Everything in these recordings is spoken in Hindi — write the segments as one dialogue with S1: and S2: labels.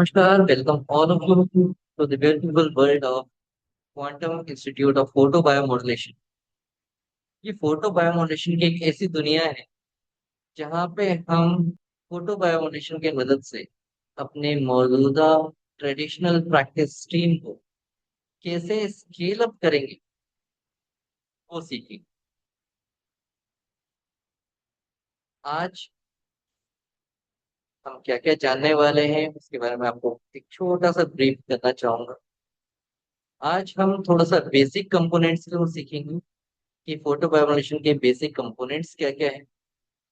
S1: Namaskar, welcome all of you to the beautiful world of Quantum Institute of Photobiomodulation। ये फोटो बायोमोडुलेशन की एक ऐसी दुनिया है जहाँ पे हम फोटो बायोमोडुलेशन की मदद से अपने मौजूदा ट्रेडिशनल प्रैक्टिस स्ट्रीम को कैसे स्केल अप करेंगे वो सीखेंगे। आज हम क्या क्या जानने वाले हैं उसके बारे में आपको एक छोटा सा ब्रीफ करना चाहूंगा। आज हम थोड़ा सा बेसिक कंपोनेंट्स को सीखेंगे कि फोटो बायोमोडुलेशन के बेसिक कंपोनेंट्स क्या क्या है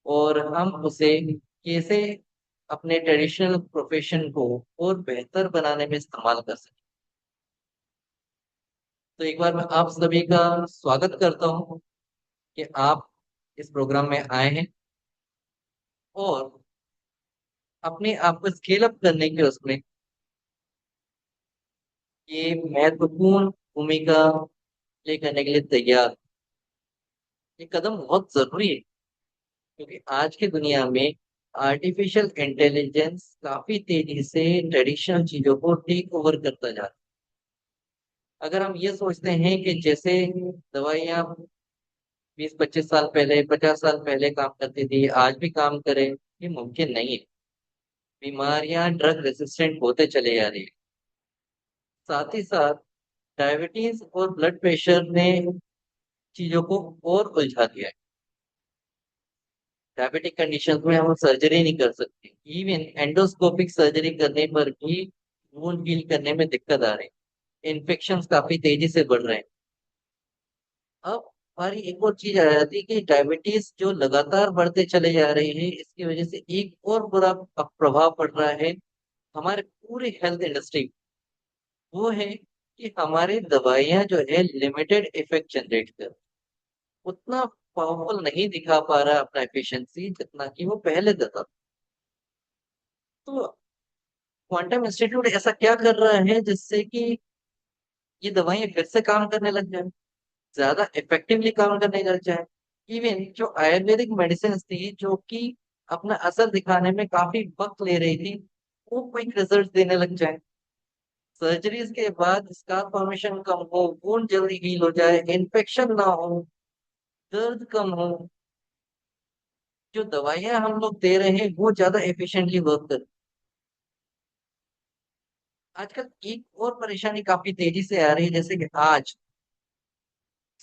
S1: और हम उसे कैसे अपने ट्रेडिशनल प्रोफेशन को और बेहतर बनाने में इस्तेमाल कर सकें। तो एक बार मैं आप सभी का स्वागत करता हूं कि आप इस प्रोग्राम में आए हैं और अपने आप को स्केल अप करने के उसमें ये महत्वपूर्ण भूमिका प्ले करने के लिए तैयार। ये कदम बहुत जरूरी है क्योंकि आज की दुनिया में आर्टिफिशियल इंटेलिजेंस काफी तेजी से ट्रेडिशनल चीजों को टेक ओवर करता जा रहा है। अगर हम ये सोचते हैं कि जैसे दवाइयाँ 20-25 साल पहले 50 साल पहले काम करती थी आज भी काम करे, ये मुमकिन नहीं है। बीमारियां ड्रग रेसिस्टेंट होते चले जा रही है। साथ ही साथ डायबिटीज और ब्लड प्रेशर ने चीजों को और उलझा दिया है। डायबिटिक कंडीशन में हम सर्जरी नहीं कर सकते, इवन एंडोस्कोपिक सर्जरी करने पर भी वुंड हील करने में दिक्कत आ रही है। इन्फेक्शन काफी तेजी से बढ़ रहे हैं। अब हमारी एक और चीज आ जाती है कि डायबिटीज जो लगातार बढ़ते चले जा रहे हैं इसकी वजह से एक और बुरा प्रभाव पड़ रहा है हमारे पूरे हेल्थ इंडस्ट्री। वो है कि हमारे दवाइयां जो है लिमिटेड इफेक्ट जनरेट कर उतना पावरफुल नहीं दिखा पा रहा है अपना एफिशिएंसी जितना कि वो पहले देता था। तो क्वांटम इंस्टीट्यूट ऐसा क्या कर रहा है जिससे कि ये दवाइयां फिर से काम करने लग जाए, ज्यादा इफेक्टिवली काम करने लग जाए। इवन जो आयुर्वेदिक मेडिसिन थी जो कि अपना असर दिखाने में काफी वक्त ले रही थी वो क्विक रिजल्ट देने लग जाए। सर्जरीज के बाद स्कार फॉर्मेशन कम हो, वुंड जल्दी हील हो जाए, इन्फेक्शन ना हो, दर्द कम हो, जो दवाइयां हम लोग दे रहे हैं वो ज्यादा एफिशिएंटली वर्क कर। आजकल एक और परेशानी काफी तेजी से आ रही है, जैसे कि आज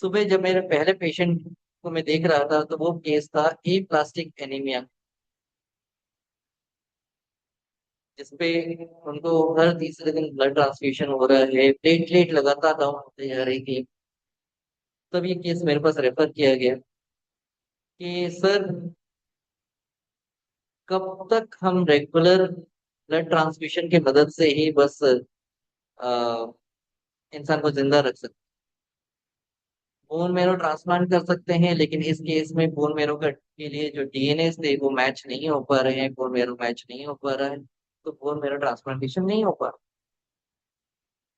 S1: सुबह जब मेरे पहले पेशेंट को मैं देख रहा था तो वो केस था ए प्लास्टिक एनीमिया, जिसपे उनको हर तीसरे दिन ब्लड ट्रांसफ्यूजन हो रहा है, प्लेटलेट लगातार डाउन होते जा रही थी। तब ये केस मेरे पास रेफर किया गया कि सर कब तक हम रेगुलर ब्लड ट्रांसफ्यूजन की मदद से ही बस इंसान को जिंदा रख सकते। बोन मेरो ट्रांसप्लांट कर सकते हैं लेकिन इस केस में बोन मेरो के लिए जो डीएनए थे वो मैच नहीं हो पा रहे हैं, बोन मेरो मैच नहीं हो पा रहा है, तो बोन मेरो ट्रांसप्लांटेशन नहीं हो पा रहा।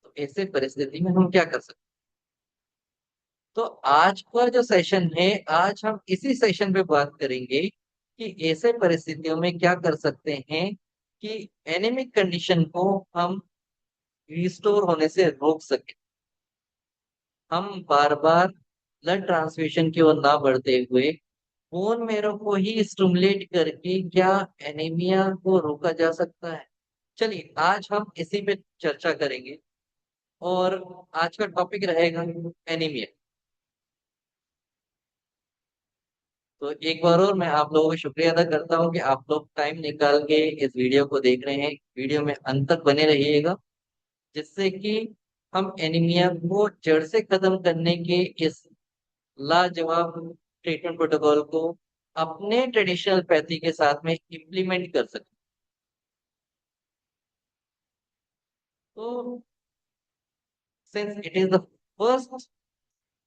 S1: तो ऐसे परिस्थिति में हम क्या कर सकते। तो आज का जो सेशन है, आज हम इसी सेशन पे बात करेंगे कि ऐसे परिस्थितियों में क्या कर सकते हैं कि एनीमिक कंडीशन को हम रिस्टोर होने से रोक सके। हम बार बार ब्लड ट्रांसफ्यूजन की ओर ना बढ़ते हुए बोन मेरो को ही स्टिमुलेट करके क्या एनीमिया को रोका जा सकता है। चलिए आज हम इसी पे चर्चा करेंगे और आज का टॉपिक रहेगा एनीमिया। तो एक बार और मैं आप लोगों का शुक्रिया अदा करता हूँ कि आप लोग टाइम निकाल के इस वीडियो को देख रहे हैं। वीडियो में अंत तक बने रहिएगा जिससे कि हम एनीमिया को जड़ से खत्म करने के इस लाजवाब ट्रीटमेंट प्रोटोकॉल को अपने ट्रेडिशनल पैथी के साथ में इम्प्लीमेंट कर सकें। तो since it is the first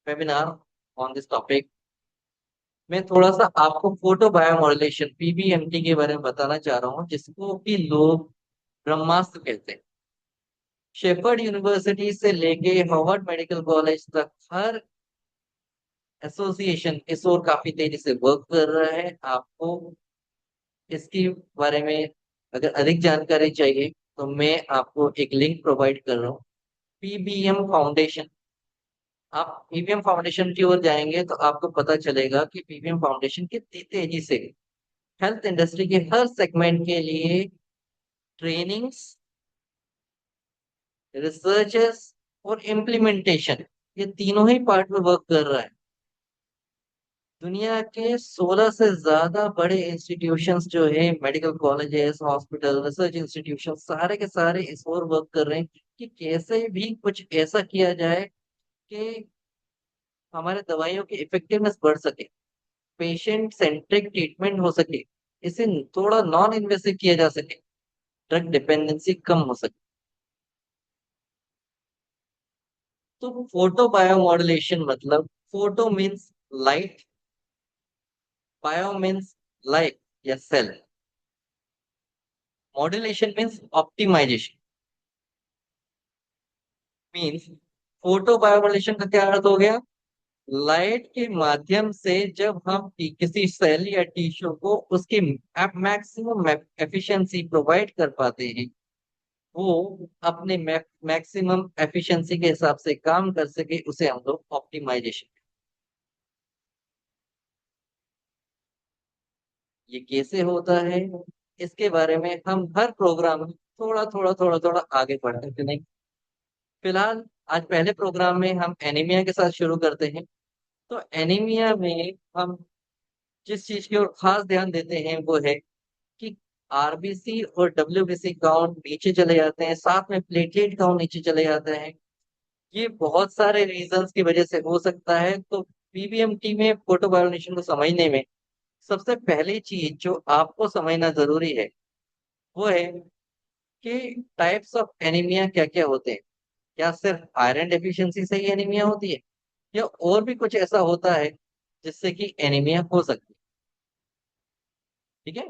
S1: webinar on this topic, मैं थोड़ा सा आपको फोटो बायोमॉड्यूलेशन पीबीएमटी के बारे में बताना चाह रहा हूँ जिसको कि लोग ब्रह्मास्त्र कहते हैं। शेफर्ड यूनिवर्सिटी से लेके हार्वर्ड मेडिकल कॉलेज तक हर एसोसिएशन इस ओर काफी तेजी से वर्क कर रहा है। आपको इसके बारे में अगर अधिक जानकारी चाहिए तो मैं आपको एक लिंक प्रोवाइड कर रहा हूँ, पीबीएम फाउंडेशन। आप पीबीएम फाउंडेशन की ओर जाएंगे तो आपको पता चलेगा कि पीबीएम फाउंडेशन कितनी तेजी से हेल्थ इंडस्ट्री के हर सेगमेंट के लिए ट्रेनिंग्स, रिसर्चेस और इम्प्लीमेंटेशन, ये तीनों ही पार्ट में वर्क कर रहा है। दुनिया के 16 से ज्यादा बड़े इंस्टीट्यूशंस जो है, medical colleges, hospital, research institution, सारे के सारे इस ओर वर्क कर रहे हैं कि कैसे भी कुछ ऐसा किया जाए कि हमारे दवाइयों की इफेक्टिवनेस बढ़ सके, पेशेंट सेंट्रिक ट्रीटमेंट हो सके, इसे थोड़ा नॉन इन्वेसिव किया जा सके, ड्रग डिपेंडेंसी कम हो सके। तो फोटो बायोमॉड्यूलेशन मतलब, photo means light, bio means life या cell, modulation means optimization. Means photo biomodulation का क्या अर्थ हो गया? लाइट के माध्यम से जब हम किसी सेल या टिश्यू को उसकी मैक्सिमम एफिशिएंसी प्रोवाइड कर पाते हैं, वो अपने मैक्सिमम एफिशिएंसी के हिसाब से काम कर सके, उसे हम लोग ऑप्टिमाइजेशन। ये कैसे होता है, इसके बारे में हम हर प्रोग्राम में थोड़ा थोड़ा आगे बढ़ते चलेंगे। फिलहाल आज पहले प्रोग्राम में हम एनीमिया के साथ शुरू करते हैं। तो एनीमिया में हम जिस चीज की ओर खास ध्यान देते हैं वो है कि आरबीसी और डब्ल्यूबीसी काउंट नीचे चले जाते हैं, साथ में प्लेटलेट काउंट नीचे चले जाते हैं। ये बहुत सारे रीजंस की वजह से हो सकता है। तो पीबीएमटी में फोटो बायोनिशन को समझने में सबसे पहली चीज जो आपको समझना जरूरी है वो है कि टाइप्स ऑफ एनीमिया क्या क्या होते हैं। क्या सिर्फ आयरन डेफिशिएंसी से ही एनीमिया होती है, या और भी कुछ ऐसा होता है जिससे कि एनीमिया हो सकती है? ठीक है,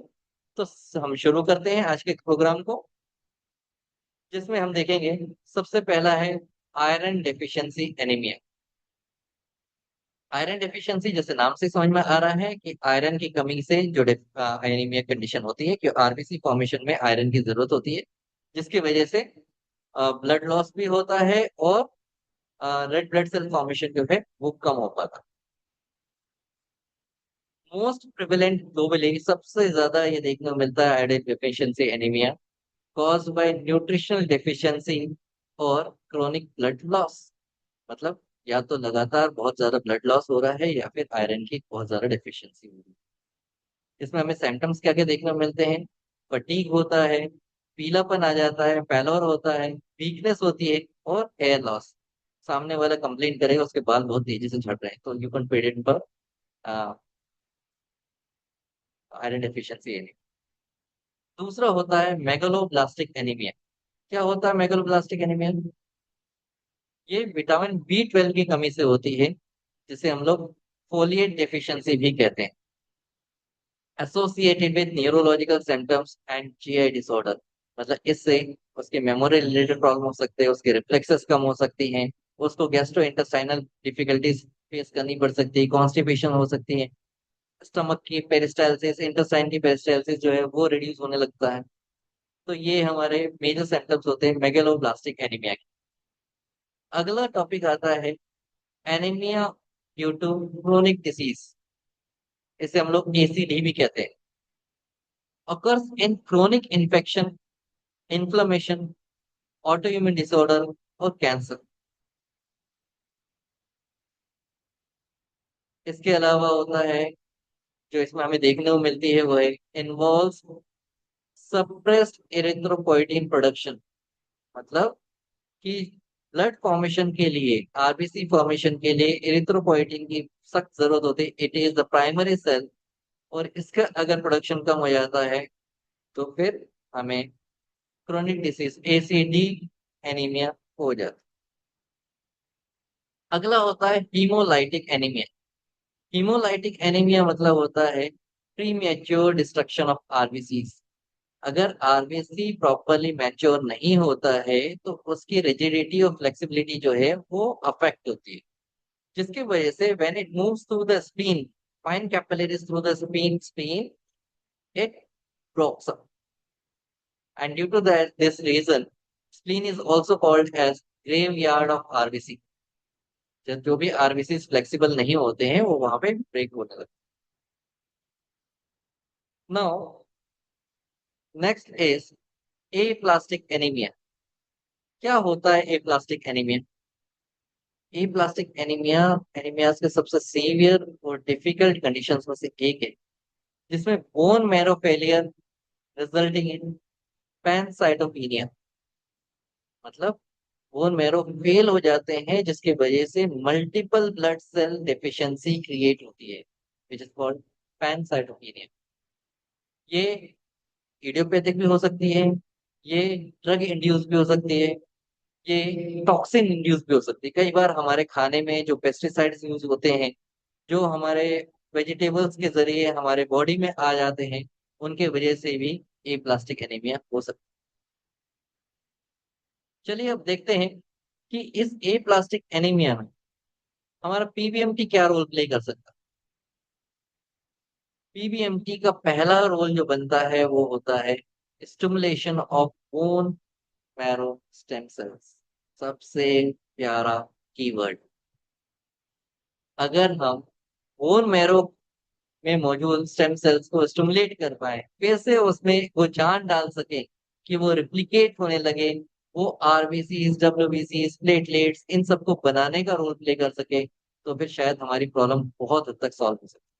S1: तो हम शुरू करते हैं आज के प्रोग्राम को, जिसमें हम देखेंगे सबसे पहला है iron deficiency anaemia. Iron deficiency जैसे नाम से समझ में आ रहा है कि आयरन की कमी से जो एनीमिया कंडीशन होती है, कि आरबीसी फॉर्मेशन में आयरन की जरूरत होती है, जिसकी वजह से ब्लड लॉस भी होता है और रेड ब्लड सेल फॉर्मेशन जो है वो कम हो पाता। मोस्ट प्रिवेलेंट ग्लोबली सबसे ज्यादा ये देखने को मिलता है iron deficiency anaemia caused by nutritional deficiency और क्रोनिक ब्लड लॉस। मतलब या तो लगातार बहुत ज्यादा ब्लड लॉस हो रहा है या फिर आयरन की बहुत ज्यादा डेफिशिएंसी हो रही है। इसमें हमें सिम्टम्स क्या क्या देखने को मिलते हैं? फटीग होता है, पीलापन आ जाता है, पैलोर होता है, वीकनेस होती है और हेयर लॉस। सामने वाला कंप्लेन करेगा उसके बाल बहुत तेजी से झड़ रहे हैं, तो यू कैन प्रेडिक्ट पर आयरन डेफिशिएंसी एनीमिया। दूसरा होता है मेगालोब्लास्टिक एनीमिया। क्या होता है मेगालोब्लास्टिक एनीमिया? ये विटामिन बी 12 की कमी से होती है, जिसे हम लोग फोलिएट डेफिशिएंसी भी कहते हैं, associated with neurological symptoms and GI disorder. मतलब इससे उसके मेमोरी रिलेटेड प्रॉब्लम हो सकते हैं, उसके रिफ्लेक्सेस कम हो सकती हैं, उसको गैस्ट्रो इंटेस्टाइनल डिफिकल्टीज फेस करनी पड़ सकती है, कॉन्स्टिपेशन हो सकती है, स्टमक की पेरिस्टालसिस, इंटेस्टाइन की पेरिस्टालसिस जो है वो रिड्यूस होने लगता है। तो ये हमारे मेजर सिम्टम्स होते हैं मेगालोब्लास्टिक एनीमिया के। अगला टॉपिक आता है anaemia due to chronic disease, इसे हम लोग एसीडी भी कहते हैं। occurs in chronic infection, inflammation, autoimmune disorder और कैंसर। इसके अलावा होता है, जो इसमें हमें देखने को मिलती है वो है इन्वॉल्व्स सप्रेस्ड एरिथ्रोपोइटिन प्रोडक्शन। मतलब कि ब्लड फॉर्मेशन के लिए, आरबीसी फॉर्मेशन के लिए एरिथ्रोपोइटिन की सख्त जरूरत होती है। It is the primary cell, और इसका अगर प्रोडक्शन कम हो जाता है तो फिर हमें क्रोनिक डिसीज एसीडी एनीमिया हो जाता है। अगला होता है हीमोलाइटिक एनीमिया। हीमोलाइटिक एनीमिया मतलब होता है प्रीमेच्योर डिस्ट्रक्शन ऑफ आरबीसीज। अगर आरबीसी प्रॉपरली मैच्योर नहीं होता है तो उसकी रिजिडिटी और फ्लेक्सिबिलिटी जो है वो अफेक्ट होती है, जिसकी वजह से when it moves through the spin, fine capillaries through the spin, it breaks up. And due to that this reason spleen is also called as graveyard of RBC. जो भी आरबीसी फ्लेक्सिबल नहीं होते हैं वो वहां पे ब्रेक होने लगते। Now next is aplastic anaemia. क्या होता है ए प्लास्टिक एनीमिया? ए प्लास्टिक एनीमिया एनीमियाज के सबसे सीवियर और डिफिकल्ट कंडीशंस में से एक है, जिसमें bone marrow failure resulting in pancytopenia, मतलब बोन मैरो फेल हो जाते हैं जिसकी वजह से multiple blood cell deficiency create होती है, विच इज कॉल्ड पैनसाइटोपिनिया। ये इडियोपैथिक भी हो सकती है, ये ड्रग इंड्यूस भी हो सकती है, ये टॉक्सिन इंड्यूस भी हो सकती है। कई बार हमारे खाने में जो पेस्टिसाइड्स यूज होते हैं, जो हमारे वेजिटेबल्स के जरिए हमारे बॉडी में आ जाते हैं, उनके वजह से भी ये प्लास्टिक एनीमिया हो सकती है। चलिए अब देखते हैं कि इस ए प्लास्टिक एनीमिया में हमारा पीबीएमटी क्या रोल प्ले कर सकता है। पीबीएमटी का पहला रोल जो बनता है वो होता है stimulation of bone marrow stem cells. सबसे प्यारा कीवर्ड। अगर हम बोन मैरो में मौजूद स्टेम सेल्स को स्टिमुलेट कर पाए, फिर से उसमें वो जान डाल सके कि वो रिप्लिकेट होने लगे, वो आरबीसीज डब्ल्यूबीसीज प्लेटलेट्स इन सबको बनाने का रोल प्ले कर सके, तो फिर शायद हमारी प्रॉब्लम बहुत हद तक सॉल्व हो सके।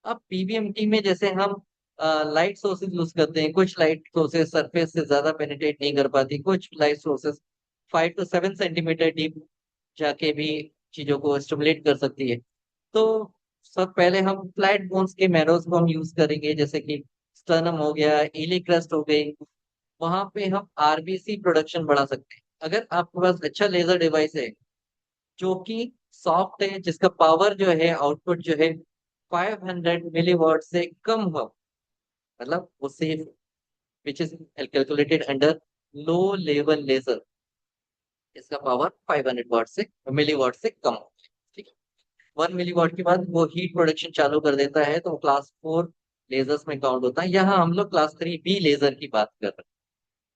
S1: अब पीबीएमटी में जैसे हम लाइट सोर्सेज यूज करते हैं, कुछ लाइट सोर्सेज सरफेस से ज्यादा पेनिट्रेट नहीं कर पाती, कुछ light sources 5 to 7 centimetre deep जाके भी चीजों को स्टिमुलेट कर सकती है। तो सब पहले हम फ्लैट बोन्स के मैरोज को हम यूज करेंगे, जैसे कि स्टर्नम हो गया, इली क्रस्ट हो गई। वहां पे हम आरबीसी प्रोडक्शन बढ़ा सकते हैं। अगर आपके पास अच्छा लेजर डिवाइस है जो कि सॉफ्ट है, जिसका पावर जो है आउटपुट जो है 500 मिलीवाट से कम हो, मतलब उससे which is calculated under low level laser, इसका पावर 500 वाट से मिलीवाट से कम हो, ठीक है। 1 मिलीवाट के बाद वो हीट प्रोडक्शन चालू कर देता है, तो क्लास 4 लेजर्स में काउंट होता है। यहाँ हम लोग क्लास 3 बी लेजर की बात कर रहे हैं,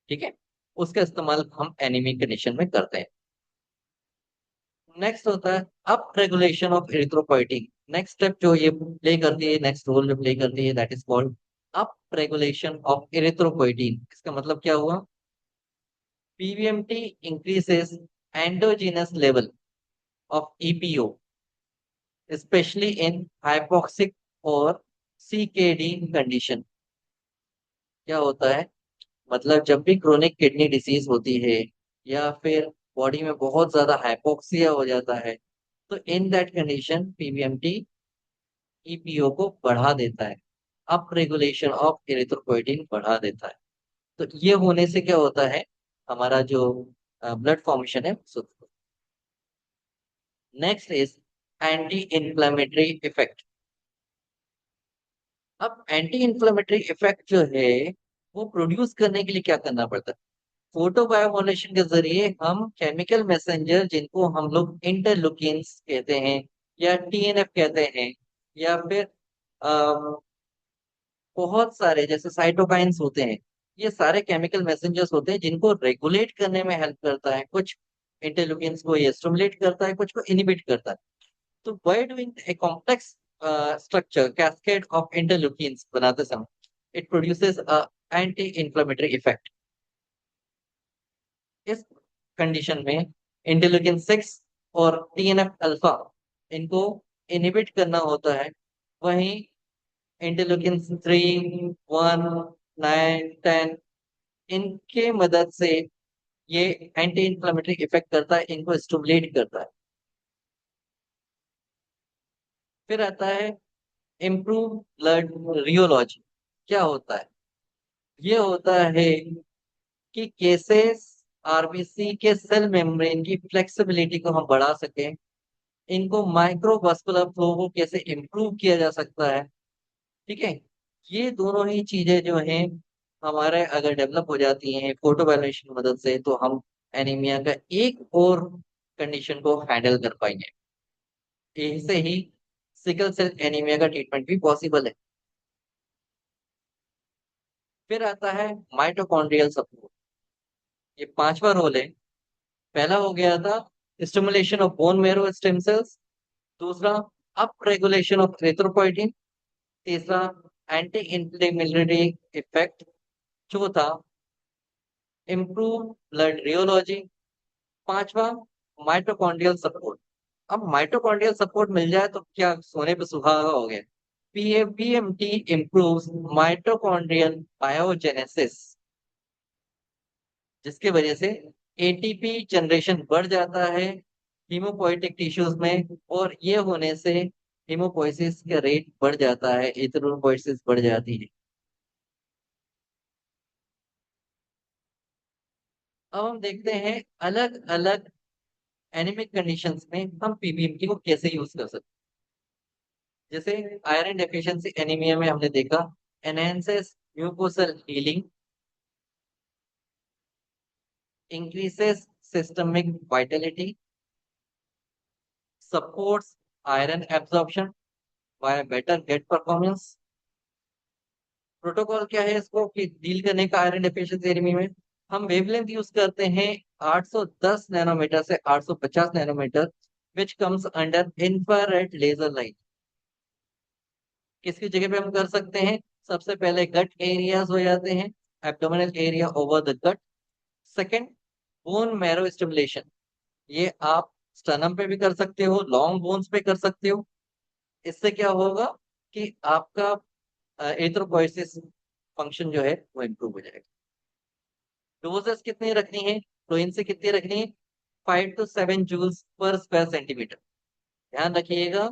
S1: ठीक है। उसका इस्तेमाल हम एनीमिक कंडीशन में करते हैं। नेक्स्ट होता है up regulation of erythropoietin. Next step जो ये प्ले करती है, नेक्स्ट रोल जो प्ले करती है, that is called up regulation of erythropoietin. इसका मतलब क्या हुआ? PBMT increases endogenous level of EPO, specially in hypoxic और सीकेडी कंडीशन। क्या होता है? मतलब जब भी क्रोनिक किडनी डिसीज होती है, या फिर बॉडी में बहुत ज्यादा हाइपोक्सिया हो जाता है, तो इन दैट कंडीशन पीवीएमटी ईपीओ को बढ़ा देता है, अप रेगुलेशन ऑफ एरिथ्रोपोइटिन बढ़ा देता है। तो ये होने से क्या होता है, हमारा जो ब्लड फॉर्मेशन है सुधरता है। Next is anti inflammatory effect. अब एंटी इन्फ्लेमेटरी इफेक्ट जो है वो प्रोड्यूस करने के लिए क्या करना पड़ता है? फोटो बायोमोलेशन के जरिए हम केमिकल मैसेंजर, जिनको हम लोग इंटरलुकिन्स कहते हैं या टीएनएफ कहते हैं, या फिर बहुत सारे जैसे साइटोकाइंस होते हैं, ये सारे केमिकल मैसेंजर्स होते हैं जिनको रेगुलेट करने में हेल्प करता है। कुछ इंटरल्यूकिन्स को ये स्टिमुलेट करता है, कुछ को इनिबिट करता है। तो by doing a complex structure cascade of interleukins बनाते समय it produces a anti inflammatory effect. इस कंडीशन में इंटरल्यूकिन 6 और टीएनएफ अल्फा, इनको इनिबिट करना होता है। वहीं इंटरल्यूकिन 3, 1, 9, 10, इनके मदद से ये एंटी इंफ्लेमेटरी इफेक्ट करता है, इनको स्टिमुलेट करता है। फिर आता है इम्प्रूव ब्लड रियोलॉजी। क्या होता है? ये होता है कि कैसे आरबीसी के सेल मेम्ब्रेन की फ्लेक्सिबिलिटी को हम बढ़ा सकें, इनको माइक्रोवास्कुलर फ्लो को कैसे इम्प्रूव किया जा सकता है, ठीक है। ये दोनों ही चीजें जो हैं हमारे अगर डेवलप हो जाती हैं फोटो वायलेशन की मदद से, तो हम एनीमिया का एक और कंडीशन को हैंडल कर पाएंगे। इससे ही सिकल सेल एनीमिया का ट्रीटमेंट भी पॉसिबल है। फिर आता है माइटोकॉन्ड्रियल सपोर्ट। ये पांचवा रोल है। पहला हो गया था stimulation of bone marrow stem cells. दूसरा, अप रेगुलेशन ऑफ एरिथ्रोपोइटिन। तीसरा, एंटी इंफ्लेमेटरी इफेक्ट। चौथा, इम्प्रूव ब्लड रियोलॉजी। पांचवा, माइटोकॉन्ड्रियल सपोर्ट। अब माइटोकॉन्ड्रियल सपोर्ट मिल जाए तो क्या सोने पे सुहागा हो गया। पीएपीएमटी improves माइटोकॉन्ड्रियल बायोजेनेसिस, जिसकी वजह से एटीपी जनरेशन बढ़ जाता है हीमोपोइटिक टिश्यूज में, और ये होने से हीमोपोइसिस का रेट बढ़ जाता है, एरिथ्रोपोइसिस बढ़ जाती है। अब हम देखते हैं अलग अलग एनीमिक कंडीशंस में हम पीबीएमटी को कैसे यूज कर सकते हैं। जैसे आयरन डेफिशिएंसी एनीमिया में हमने देखा, enhances mucosal healing, increases systemic vitality, supports iron absorption by better gut performance। Protocol क्या है इसको कि डील करने का आयरन डेफिशिएंसी एनीमिया में? हम वेवलेंथ यूज करते हैं 810 नैनोमीटर से 850 nanometre, which comes under infrared laser light. किसकी जगह पे हम कर सकते हैं? सबसे पहले गट एरियाज हो जाते हैं, abdominal area over the gut. Second, bone marrow stimulation. ये आप स्टनम पे भी कर सकते हो, लॉन्ग बोन्स पे कर सकते हो। इससे क्या होगा कि आपका एरिथ्रोपोइसिस फंक्शन जो है वो इम्प्रूव हो जाएगा। डोजेस कितनी रखनी है? फ्लोइन से कितनी रखनी है? 5 to 7 जूल्स पर स्क्वायर सेंटीमीटर। ध्यान रखिएगा,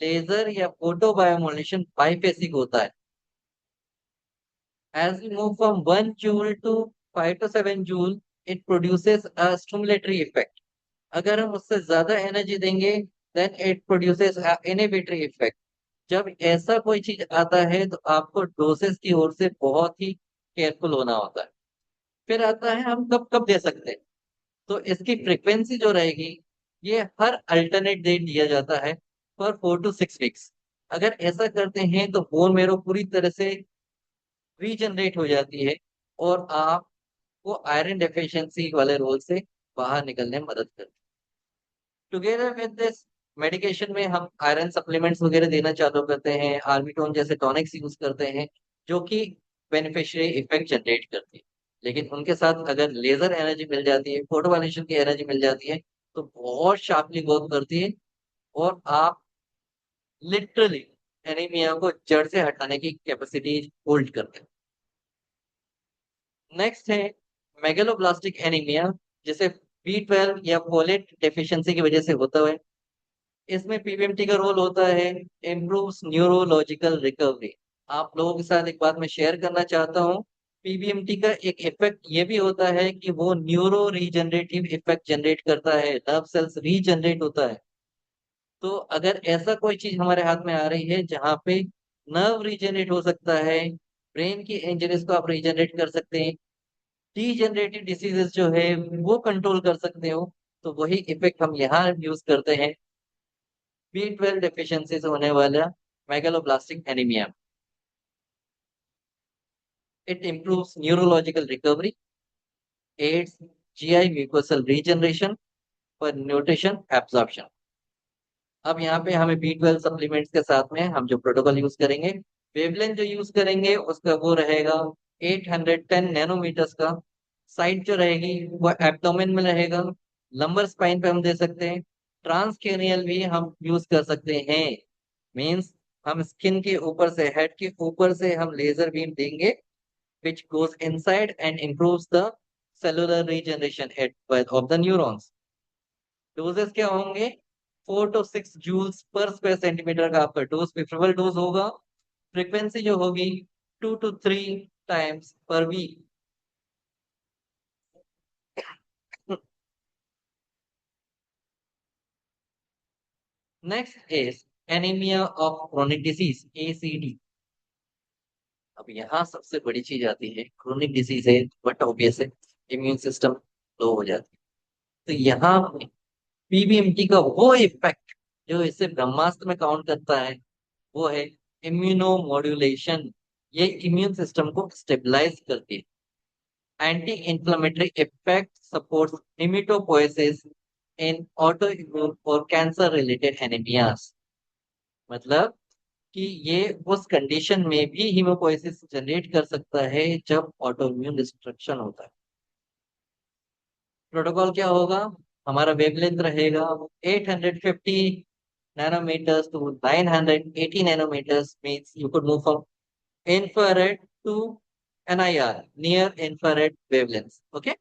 S1: लेजर या फोटो बायोमोलेशन बाइफेसिक होता है। As we move from 1 joule to 5 to 7 joule, it produces a stimulatory effect. अगर हम उससे ज्यादा एनर्जी देंगे, then it produces inhibitory effect. जब ऐसा कोई चीज आता है तो आपको डोसेस की ओर से बहुत ही केयरफुल होना होता है। फिर आता है हम कब कब दे सकते हैं। तो इसकी फ्रीक्वेंसी जो रहेगी, ये हर अल्टरनेट डे दिया जाता है फॉर 4 to 6 वीक्स। अगर ऐसा करते हैं तो बोन मेरो पूरी तरह से रीजनरेट हो जाती है, और आपको आयरन डेफिशिएंसी वाले रोल से बाहर निकलने में मदद करती है। टुगेदर विद दिस मेडिकेशन में हम आयरन सप्लीमेंट्स वगैरह देना चालू करते हैं, आर्बिटोन जैसे टॉनिक्स यूज करते हैं, जो कि बेनिफिशियरी इफेक्ट जनरेट करती है। लेकिन उनके साथ अगर लेजर एनर्जी मिल जाती है, फोटो वाइलेशन की एनर्जी मिल जाती है, तो बहुत शार्पली वर्क करती है, और आप लिटरली एनीमिया को जड़ से हटाने की कैपेसिटी होल्ड करते हैं। नेक्स्ट है मेगलोब्लास्टिक एनीमिया, जिसे B12 या फोलेट डेफिशिएंसी की वजह से होता है। इसमें पीबीएमटी का रोल होता है इम्प्रूव्स न्यूरोलॉजिकल रिकवरी। आप लोगों के साथ एक बात मैं शेयर करना चाहता हूँ। पीबीएमटी का एक इफेक्ट ये भी होता है कि वो न्यूरो रीजनरेटिव इफेक्ट जनरेट करता है, नर्व सेल्स रीजनरेट होता है। तो अगर ऐसा कोई चीज हमारे हाथ में आ रही है जहाँ पे नर्व रीजनरेट हो सकता है, ब्रेन की इंजरीज को आप रीजनरेट कर सकते हैं, डीजनरेटिव डिसीजेस जो है वो कंट्रोल कर सकते हो, तो वही इफेक्ट हम यहाँ यूज करते हैं B12 डेफिशिएंसी से होने वाला megaloblastic anaemia. It improves neurological recovery, aids GI mucosal regeneration और न्यूट्रिशन एब्जॉर्प्शन। अब यहाँ पे हमें B12 सप्लीमेंट्स के साथ में हम जो प्रोटोकॉल यूज करेंगे, वेवलेंथ जो यूज करेंगे उसका वो रहेगा 810 नैनोमीटर्स का। साइट जो रहेगी वो एब्डोमेन में रहेगा। लंबर स्पाइन पे हम दे सकते हैं। ट्रांसक्रेनियल भी हम यूज कर सकते हैं। मींस हम स्किन के ऊपर से, हेड के ऊपर से हम लेजर बीम देंगे, which goes inside and improves the cellular regeneration of the neurons। Doses क्या होंगे? 4 to 6 जूल्स पर स्क्वायर सेंटीमीटर का आपका डोज प्रिफरेबल डोज होगा। फ्रीक्वेंसी जो होगी 2 to 3 टाइम्स पर week. Next is anaemia of chronic disease, ACD। अब यहाँ सबसे बड़ी चीज आती है, क्रोनिक डिजीज है बट ऑब्वियस है इम्यून सिस्टम लो हो जाती है। तो यहाँ पीबीएमटी का वो इफेक्ट जो इसे ब्रह्मास्त्र में काउंट करता है, वो है इम्यूनो मॉड्यूलेशन। ये इम्यून सिस्टम को स्टेबलाइज करती है। एंटी इंफ्लेमेटरी इफेक्ट सपोर्ट्स हेमेटोपोएसिस इन ऑटो इम्यून और कैंसर रिलेटेड एनीमियाज। मतलब कि ये उस कंडीशन में भी हीमोपोएसिस जनरेट कर सकता है जब ऑटो इम्यून डिस्ट्रक्शन होता है। प्रोटोकॉल क्या होगा? हमारा वेवलेंथ रहेगा 850 nanometers to 980 nanometers, means you could move from infrared to NIR, near infrared wavelengths. Okay.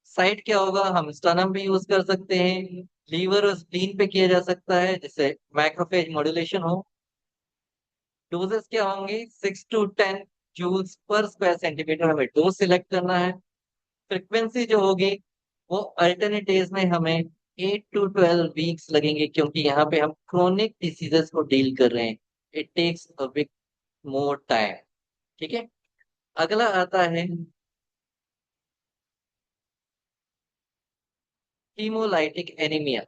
S1: Site क्या होगा? हम स्टानम भी यूज कर सकते हैं, लीवर और स्प्लीन पे किया जा सकता है जिससे मैक्रोफेज मॉड्यूलेशन हो। डोजेस क्या होंगे? 6 to 10 जूल्स पर स्क्वायर सेंटीमीटर हमें डोज सिलेक्ट करना है। फ्रिक्वेंसी जो होगी वो अल्टरनेट डेज में हमें 8 to 12 वीक्स लगेंगे, क्योंकि यहाँ पे हम क्रोनिक डिसीजेस को डील कर रहे हैं। It takes a big more time. ठीक है। अगला आता है हीमोलाइटिक एनीमिया।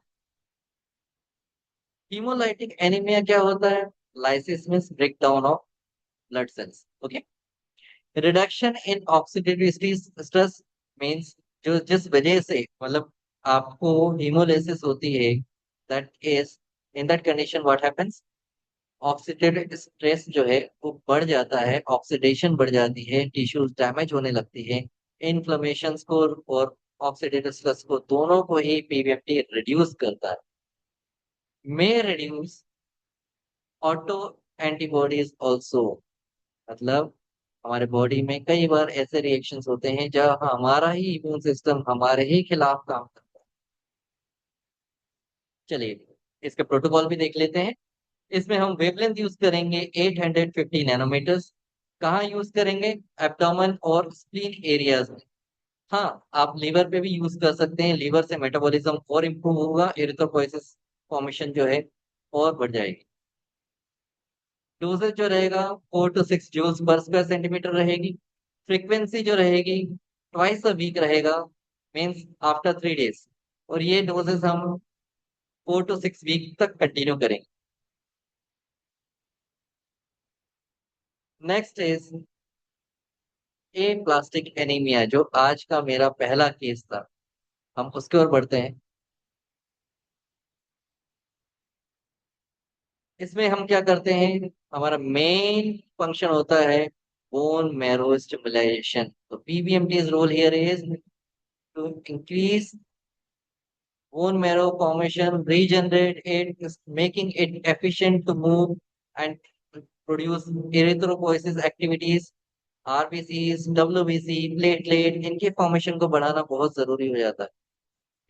S1: हीमोलाइटिक एनीमिया क्या होता है? Lysis means break down of blood cells. Okay. Reduction in oxidative stress means जो जिस वजह से मतलब आपको हीमोलाइसिस होती है, that is in that condition what happens? Oxidative stress जो है वो बढ़ जाता है, ऑक्सीडेशन बढ़ जाती है, टिश्यूज डैमेज होने लगती है। इन्फ्लेमेशन को और ऑक्सीडेटिव स्ट्रेस को दोनों को ही पीवीएफटी रिड्यूस करता है। मे रिड्यूस ऑटो एंटीबॉडीज ऑल्सो। मतलब हमारे बॉडी में कई बार ऐसे रिएक्शंस होते हैं जहाँ हमारा ही इम्यून सिस्टम हमारे ही खिलाफ काम करता है। चलिए इसके प्रोटोकॉल भी देख लेते हैं। इसमें हम वेवलेंथ यूज करेंगे 850 नैनोमीटर्स। कहाँ यूज करेंगे? एब्डोमेन और स्प्लीन एरियाज में। हाँ, आप लीवर पे भी यूज कर सकते हैं, लीवर से मेटाबॉलिज्म और इम्प्रूव होगा, एरिथ्रोपोइसिस फॉर्मेशन जो है और बढ़ जाएगी। डोजेज जो रहेगा 4 to 6 जूल्स पर स्क्वायर सेंटीमीटर रहेगी। फ्रीक्वेंसी जो रहेगी ट्वाइस अ वीक रहेगा, मीन्स आफ्टर 3 डेज। और ये डोजेस हम 4 to 6 वीक तक कंटिन्यू करेंगे। Next is aplastic anaemia, जो आज का मेरा पहला केस था। हम उसके ओर बढ़ते हैं। इसमें हम क्या करते हैं? हमारा मेन फंक्शन होता है बोन मैरो स्टिमुलेशन। तो PBMT's role here is to increase bone marrow formation, regenerate it, making it efficient to move and produce erythropoiesis activities, RBCs, WBC, platelet, इनके फॉर्मेशन को बढ़ाना बहुत जरूरी हो जाता है।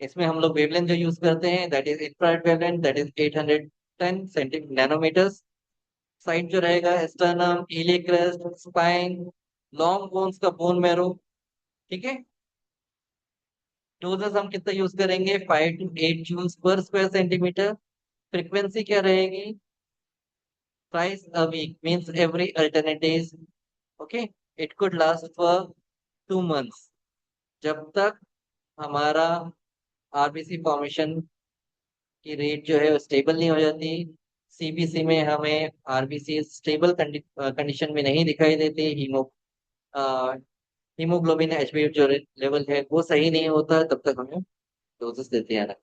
S1: इसमें हम लोग वेवलेंथ जो यूज करते हैं that is infrared wavelength, that is 810 centi nanometres. Site जो रहेगा sternum, iliac crest, spine, long bones का बोन मैरो। ठीक है। डोजेस हम कितना यूज करेंगे? 5 to 8 जूल्स पर स्क्वायर सेंटीमीटर। फ्रीक्वेंसी क्या रहेगी? Thrice a week, means every alternate days. Okay. It could last for 2 months, जब तक हमारा आरबीसी फॉर्मेशन की रेट जो है स्टेबल नहीं हो जाती। सीबीसी में हमें आरबीसी स्टेबल कंडीशन में नहीं दिखाई देती। हीमोग्लोबिन एचबी जो लेवल है वो सही नहीं होता, तब तक हमें डोजेस देते हैं।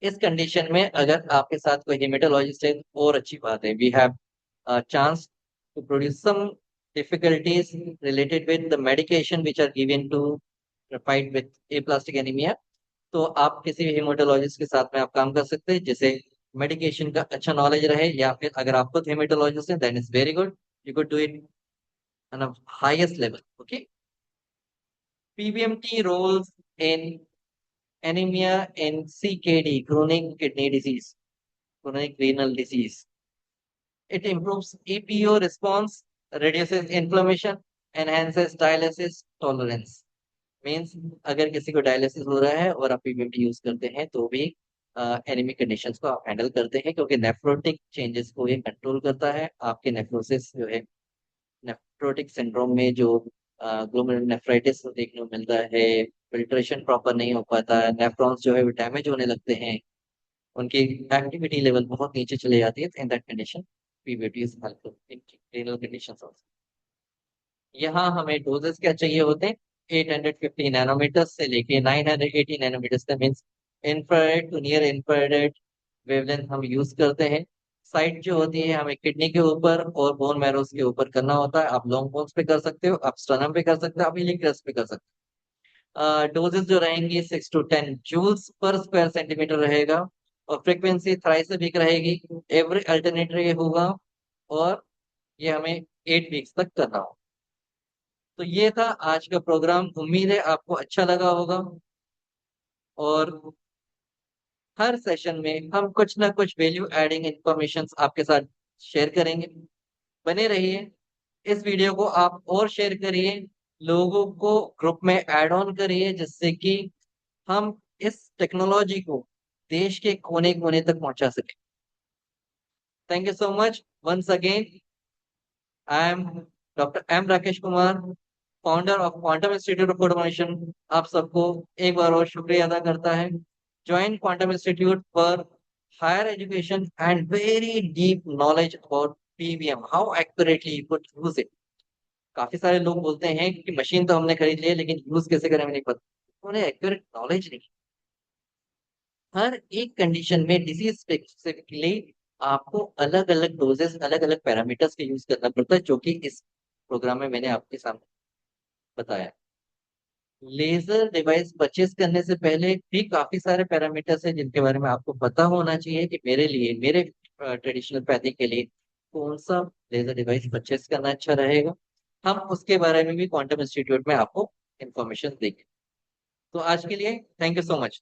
S1: इस कंडीशन में अगर आपके साथ कोई हेमेटोलॉजिस्ट है तो और अच्छी बात है, we have chance to produce some difficulties related with the medication which are given to fight with aplastic anaemia. तो आप किसी भी हेमेटोलॉजिस्ट के साथ में आप काम कर सकते हैं जिसे मेडिकेशन का अच्छा नॉलेज रहे, या फिर अगर आप खुद हेमेटोलॉजिस्ट हैं then is very good, you could do it on a highest level. Okay. PBMT roles in anemia in CKD, chronic kidney disease, chronic renal disease. It improves EPO response, reduces inflammation, enhances dialysis tolerance. Means अगर किसी को डायलिसिस हो रहा है और आप पीबीएमटी यूज करते हैं तो भी एनीमिक कंडीशंस को आप हैंडल करते हैं, क्योंकि नेफ्रोटिक चेंजेस को ये कंट्रोल करता है। आपके नेफ्रोसिस जो है, नेफ्रोटिक सिंड्रोम में जो ग्लोमेरुलनेफ्राइटिस देखने को मिलता है, फिल्ट्रेशन प्रॉपर नहीं हो पाता है, नेफ्रॉन्स जो है वो डैमेज होने लगते हैं, उनकी एक्टिविटी लेवल बहुत नीचे चले जाती है। इन that condition PBT is helpful in renal conditions also. यहाँ हमें डोजेस क्या चाहिए होते हैं, 850 नैनोमीटर से लेके 980 नैनोमीटर तक, means infrared to near infrared wavelength हम यूज करते हैं। साइट जो होती है हमें किडनी के ऊपर और बोन मैरोज के ऊपर करना होता है। आप लॉन्ग बोन्स पे कर सकते हो, आप स्टर्नम पे कर सकते हो, आप इलियक पे कर सकते हो। डोजेस जो रहेंगी 6 to 10 जूल्स पर स्क्वायर सेंटीमीटर रहेगा, और फ्रीक्वेंसी थ्राइस से वीक रहेगी, एवरी अल्टरनेटरी होगा, और ये हमें 8 वीक्स तक करना होगा। तो ये था आज का प्रोग्राम, उम्मीद है आपको अच्छा लगा होगा। और हर सेशन में हम कुछ ना कुछ वैल्यू एडिंग इंफॉर्मेशन आपके साथ शेयर करेंगे। बने रहिए। इस वीडियो को आप और शेयर करिए, लोगों को ग्रुप में ऐड ऑन करिए, जिससे कि हम इस टेक्नोलॉजी को देश के कोने कोने तक पहुंचा सके। Thank you so much once again. I am doctor M Rakesh Kumar, founder of Quantum Institute of Automation. आप सबको एक बार और शुक्रिया अदा करता है। Join Quantum Institute for higher education and very deep knowledge about PVM, how accurately you could use it. काफी सारे लोग बोलते हैं कि मशीन तो हमने खरीद ली है, लेकिन यूज कैसे करें हमें नहीं पता, उन्हें एक्यूरेट नॉलेज नहीं। हर एक कंडीशन में डिजीज स्पेसिफिकली आपको अलग अलग डोजेस, अलग अलग पैरामीटर्स के यूज करना पड़ता है, जो कि इस प्रोग्राम में मैंने आपके सामने बताया। लेजर डिवाइस परचेज करने से पहले भी काफी सारे पैरामीटर्स हैं जिनके बारे में आपको पता होना चाहिए कि मेरे लिए, मेरे ट्रेडिशनल पैथी के लिए कौन सा लेजर डिवाइस परचेज करना अच्छा रहेगा। हम उसके बारे में भी क्वांटम इंस्टीट्यूट में आपको इंफॉर्मेशन देंगे। तो आज के लिए थैंक यू सो मच।